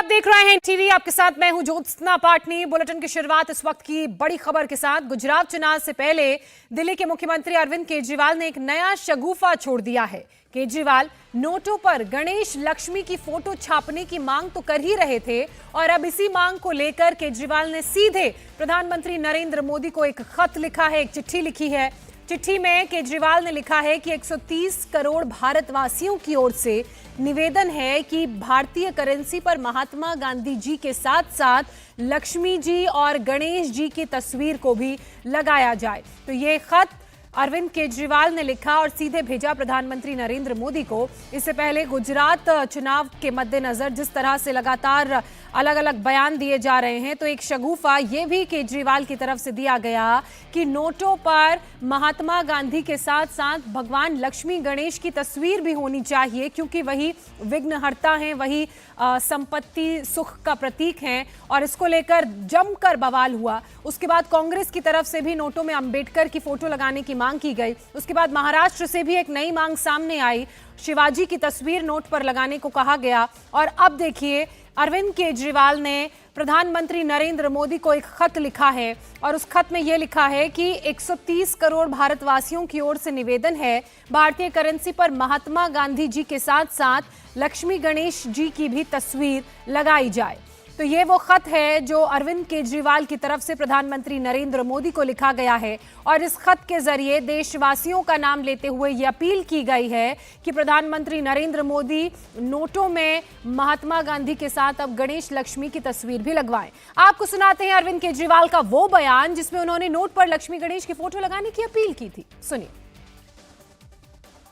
आप देख रहे हैं टीवी, आपके साथ मैं हूं ज्योत्सना पाटनी। बुलेटिन की शुरुआत इस वक्त की बड़ी खबर के साथ। गुजरात चुनाव से पहले दिल्ली के मुख्यमंत्री अरविंद केजरीवाल ने एक नया शगुफा छोड़ दिया है। केजरीवाल नोटों पर गणेश लक्ष्मी की फोटो छापने की मांग तो कर ही रहे थे और अब इसी मांग को लेकर केजरीवाल ने सीधे प्रधानमंत्री नरेंद्र मोदी को एक खत लिखा है, एक चिट्ठी लिखी है। चिट्ठी में केजरीवाल ने लिखा है कि 130 करोड़ भारतवासियों की ओर से निवेदन है कि भारतीय करेंसी पर महात्मा गांधी जी के साथ साथ लक्ष्मी जी और गणेश जी की तस्वीर को भी लगाया जाए। तो ये खत अरविंद केजरीवाल ने लिखा और सीधे भेजा प्रधानमंत्री नरेंद्र मोदी को। इससे पहले गुजरात चुनाव के मद्देनजर जिस तरह से लगातार अलग अलग बयान दिए जा रहे हैं, तो एक शगुफा ये भी केजरीवाल की तरफ से दिया गया कि नोटों पर महात्मा गांधी के साथ साथ भगवान लक्ष्मी गणेश की तस्वीर भी होनी चाहिए, क्योंकि वही विघ्नहर्ता हैं, वही संपत्ति सुख का प्रतीक हैं। और इसको लेकर जमकर बवाल हुआ। उसके बाद कांग्रेस की तरफ से भी नोटों में अंबेडकर की फोटो लगाने की मांग की गई। उसके बाद महाराष्ट्र से भी एक नई मांग सामने आई, शिवाजी की तस्वीर नोट पर लगाने को कहा गया। और अब देखिए, अरविंद केजरीवाल ने प्रधानमंत्री नरेंद्र मोदी को एक खत लिखा है और उस खत में यह लिखा है कि 130 करोड़ भारतवासियों की ओर से निवेदन है, भारतीय करेंसी पर महात्मा गांधी जी के साथ साथ लक्ष्मी गणेश जी की भी तस्वीर लगाई जाए। तो ये वो खत है जो अरविंद केजरीवाल की तरफ से प्रधानमंत्री नरेंद्र मोदी को लिखा गया है और इस खत के जरिए देशवासियों का नाम लेते हुए ये अपील की गई है कि प्रधानमंत्री नरेंद्र मोदी नोटों में महात्मा गांधी के साथ अब गणेश लक्ष्मी की तस्वीर भी लगवाएं। आपको सुनाते हैं अरविंद केजरीवाल का वो बयान जिसमें उन्होंने नोट पर लक्ष्मी गणेश की फोटो लगाने की अपील की थी। सुनिए।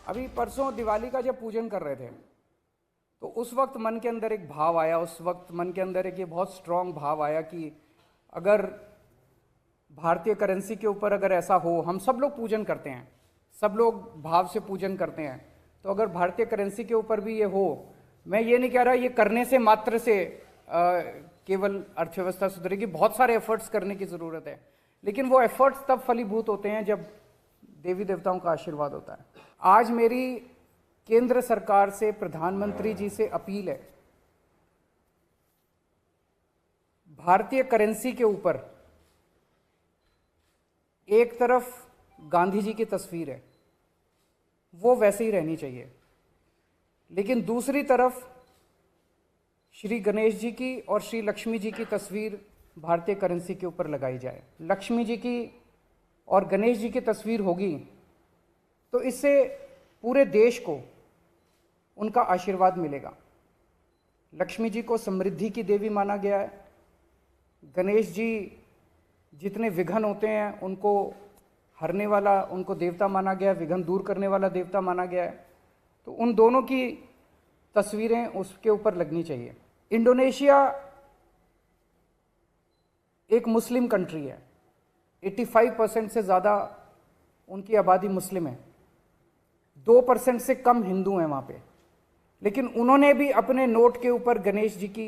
अभी परसों दिवाली का जब पूजन कर रहे थे तो उस वक्त मन के अंदर एक भाव आया, उस वक्त मन के अंदर एक ये बहुत स्ट्रांग भाव आया कि अगर भारतीय करेंसी के ऊपर अगर ऐसा हो, हम सब लोग पूजन करते हैं, सब लोग भाव से पूजन करते हैं, तो अगर भारतीय करेंसी के ऊपर भी ये हो, मैं ये नहीं कह रहा ये करने से मात्र से केवल अर्थव्यवस्था सुधरेगी, बहुत सारे एफर्ट्स करने की ज़रूरत है, लेकिन वो एफर्ट्स तब फलीभूत होते हैं जब देवी देवताओं का आशीर्वाद होता है। आज मेरी केंद्र सरकार से, प्रधानमंत्री जी से अपील है, भारतीय करेंसी के ऊपर एक तरफ गांधी जी की तस्वीर है, वो वैसे ही रहनी चाहिए, लेकिन दूसरी तरफ श्री गणेश जी की और श्री लक्ष्मी जी की तस्वीर भारतीय करेंसी के ऊपर लगाई जाए। लक्ष्मी जी की और गणेश जी की तस्वीर होगी तो इससे पूरे देश को उनका आशीर्वाद मिलेगा। लक्ष्मी जी को समृद्धि की देवी माना गया है, गणेश जी जितने विघ्न होते हैं उनको हरने वाला, उनको देवता माना गया है, विघ्न दूर करने वाला देवता माना गया है, तो उन दोनों की तस्वीरें उसके ऊपर लगनी चाहिए। इंडोनेशिया एक मुस्लिम कंट्री है, 85% से ज़्यादा उनकी आबादी मुस्लिम है, 2% से कम हिंदू हैं वहाँ पे, लेकिन उन्होंने भी अपने नोट के ऊपर गणेश जी की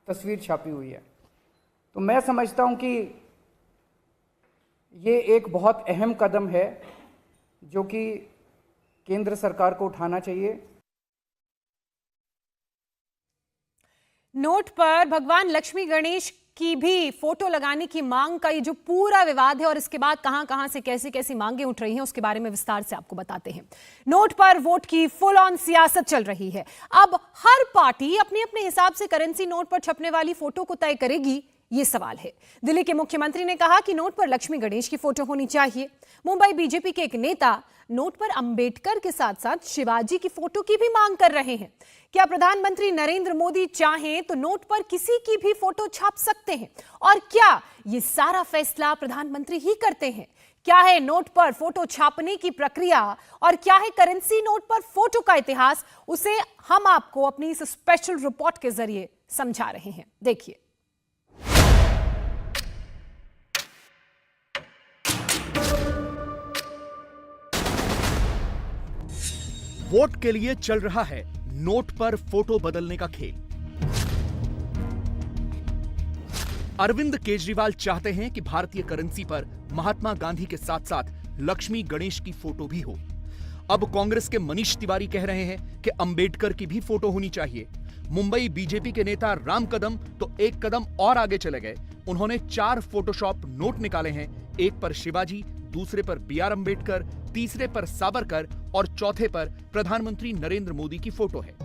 तस्वीर छापी हुई है। तो मैं समझता हूँ कि ये एक बहुत अहम कदम है जो कि केंद्र सरकार को उठाना चाहिए। नोट पर भगवान लक्ष्मी गणेश की भी फोटो लगाने की मांग का ये जो पूरा विवाद है और इसके बाद कहां-कहां से कैसी-कैसी मांगे उठ रही हैं, उसके बारे में विस्तार से आपको बताते हैं। नोट पर वोट की फुल ऑन सियासत चल रही है। अब हर पार्टी अपने-अपने हिसाब से करेंसी नोट पर छपने वाली फोटो को तय करेगी, ये सवाल है। दिल्ली के मुख्यमंत्री ने कहा कि नोट पर लक्ष्मी गणेश की फोटो होनी चाहिए। मुंबई बीजेपी के एक नेता नोट पर अंबेडकर के साथ साथ शिवाजी की फोटो की भी मांग कर रहे हैं। क्या प्रधानमंत्री नरेंद्र मोदी चाहें तो नोट पर किसी की भी फोटो छाप सकते हैं? और क्या ये सारा फैसला प्रधानमंत्री ही करते हैं? क्या है नोट पर फोटो छापने की प्रक्रिया और क्या है करेंसी नोट पर फोटो का इतिहास, उसे हम आपको अपनी इस स्पेशल रिपोर्ट के जरिए समझा रहे हैं। देखिए। वोट के लिए चल रहा है नोट पर फोटो बदलने का खेल। अरविंद केजरीवाल चाहते हैं कि भारतीय करेंसी पर महात्मा गांधी के साथ साथ लक्ष्मी गणेश की फोटो भी हो। अब कांग्रेस के मनीष तिवारी कह रहे हैं कि अंबेडकर की भी फोटो होनी चाहिए। मुंबई बीजेपी के नेता राम कदम तो एक कदम और आगे चले गए। उन्होंने 4 फोटोशॉप नोट निकाले हैं। एक पर शिवाजी, दूसरे पर BR अम्बेडकर, तीसरे पर सावरकर और चौथे पर प्रधानमंत्री नरेंद्र मोदी की फोटो है।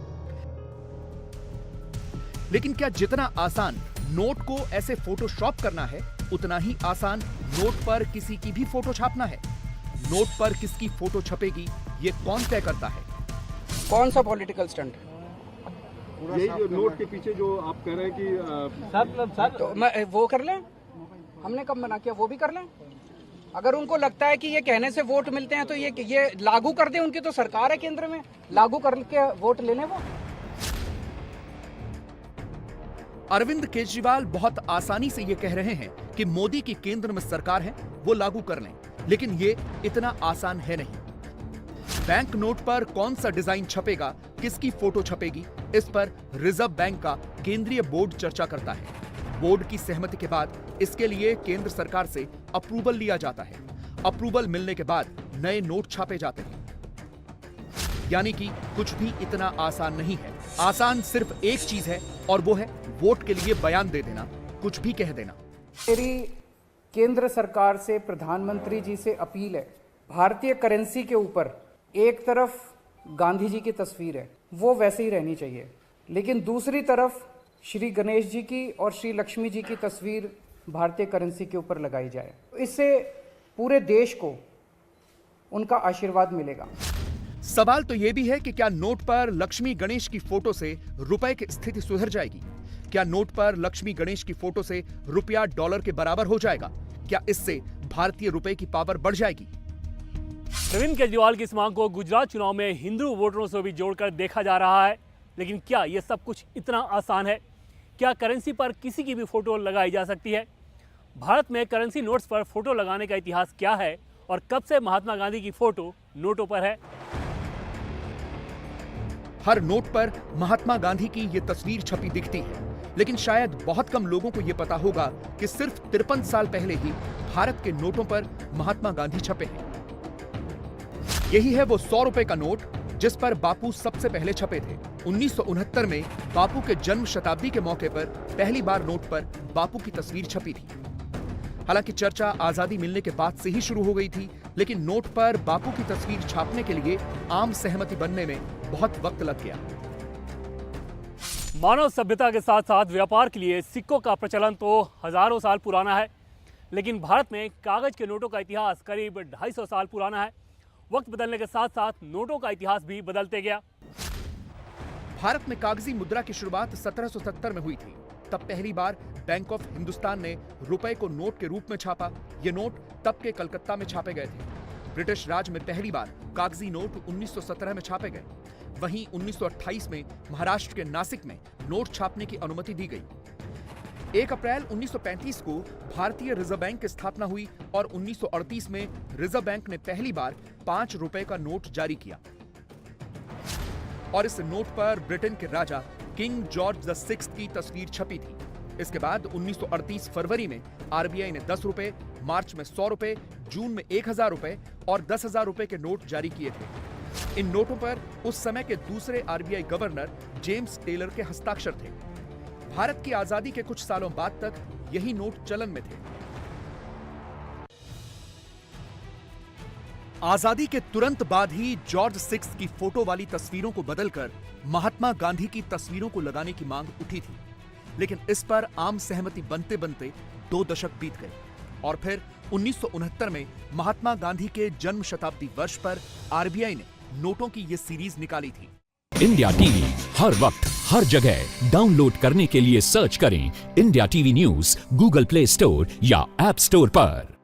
लेकिन क्या जितना आसान नोट को ऐसे फोटोशॉप करना है, उतना ही आसान नोट पर किसी की भी फोटो छापना है? नोट पर किसकी फोटो छपेगी, ये कौन तय करता है? कौन सा पॉलिटिकल स्टंट है? यही जो नोट के पीछे जो आप कह रहे हैं कि तो मैं वो कर लें, हमने कब मना किया? वो भी कर लें। अगर उनको लगता है कि ये कहने से वोट मिलते हैं तो ये लागू कर दें। उनकी तो सरकार है केंद्र में, लागू करके वोट ले लें वो। अरविंद केजरीवाल बहुत आसानी से ये कह रहे हैं कि मोदी की केंद्र में सरकार है, वो लागू कर लें, लेकिन ये इतना आसान है नहीं। बैंक नोट पर कौन सा डिजाइन छपेगा, किसकी फोटो छपेगी, इस पर रिजर्व बैंक का केंद्रीय बोर्ड चर्चा करता है। बोर्ड की सहमति के बाद इसके लिए केंद्र सरकार से अप्रूवल लिया जाता है। अप्रूवल मिलने के बाद नए नोट छापे जाते हैं। यानी कि कुछ भी इतना आसान नहीं है। आसान सिर्फ एक चीज है और वो है वोट के लिए बयान दे देना, कुछ भी कह देना। मेरी केंद्र सरकार से, प्रधानमंत्री जी से अपील है, भारतीय करेंसी के ऊपर एक तरफ गांधी जी की तस्वीर है, वो वैसे ही रहनी चाहिए, लेकिन दूसरी तरफ श्री गणेश जी की और श्री लक्ष्मी जी की तस्वीर भारतीय करेंसी के ऊपर लगाई जाए। इससे पूरे देश को उनका आशीर्वाद मिलेगा। सवाल तो यह भी है कि क्या नोट पर लक्ष्मी गणेश की फोटो से रुपए की स्थिति सुधर जाएगी? क्या नोट पर लक्ष्मी गणेश की फोटो से रुपया डॉलर के बराबर हो जाएगा? क्या इससे भारतीय रुपए की पावर बढ़ जाएगी? अरविंद केजरीवाल की इस मांग को गुजरात चुनाव में हिंदू वोटरों से भी जोड़कर देखा जा रहा है। लेकिन क्या यह सब कुछ इतना आसान है? क्या करेंसी पर किसी की भी फोटो लगाई जा सकती है? भारत में करेंसी नोट्स पर फोटो लगाने का इतिहास क्या है और कब से महात्मा गांधी की फोटो नोटों पर है? हर नोट पर महात्मा गांधी की ये तस्वीर छपी दिखती है, लेकिन शायद बहुत कम लोगों को यह पता होगा कि सिर्फ 53 साल पहले ही भारत के नोटों पर महात्मा गांधी छपे हैं। यही है वो 100 रुपए का नोट जिस पर बापू सबसे पहले छपे थे। 1969 में बापू के जन्म शताब्दी के मौके पर पहली बार नोट पर बापू की तस्वीर छपी थी। हालांकि चर्चा आजादी मिलने के बाद से ही शुरू हो गई थी, लेकिन नोट पर बापू की तस्वीर छापने के लिए आम सहमति बनने में बहुत वक्त लग गया। मानव सभ्यता के साथ साथ व्यापार के लिए सिक्कों का प्रचलन तो हजारों साल पुराना है, लेकिन भारत में कागज के नोटों का इतिहास करीब 250 साल पुराना है। वक्त बदलने के साथ साथ नोटों का इतिहास भी बदलते गया। भारत में कागजी मुद्रा की शुरुआत 1770 में हुई थी। तब पहली बार बैंक ऑफ हिंदुस्तान ने रुपए को नोट के रूप में छापा। ये नोट तब के कलकत्ता में छापे गए थे। ब्रिटिश राज में पहली बार कागजी नोट 1917 में छापे गए। वहीं 1928 में महाराष्ट्र के नासिक में नोट छापने की अनुमति दी गई। 1 अप्रैल 1935 को भारतीय रिजर्व बैंक की स्थापना हुई और 1938 में रिजर्व बैंक ने पहली बार 5 रुपए का नोट जारी किया और इस नोट पर ब्रिटेन के राजा किंग जॉर्ज VI की तस्वीर छपी थी। इसके बाद 1938 फरवरी में आरबीआई ने 10 रुपए, मार्च में 100 रुपए, जून में 1000 रुपए और 10,000 रुपए के नोट जारी किए थे। इन नोटों पर उस समय के दूसरे आरबीआई गवर्नर जेम्स टेलर के हस्ताक्षर थे। भारत की आजादी के कुछ सालों बाद तक यही नोट चलन में थे। आजादी के तुरंत बाद ही जॉर्ज VI की फोटो वाली तस्वीरों को बदलकर महात्मा गांधी की तस्वीरों को लगाने की मांग उठी थी, लेकिन इस पर आम सहमति बनते बनते 2 दशक बीत गए और फिर 1969 में महात्मा गांधी के जन्म शताब्दी वर्ष पर आरबीआई ने नोटों की ये सीरीज निकाली थी। इंडिया टीवी हर वक्त हर जगह डाउनलोड करने के लिए सर्च करें India TV news Google play store या ऐप स्टोर पर।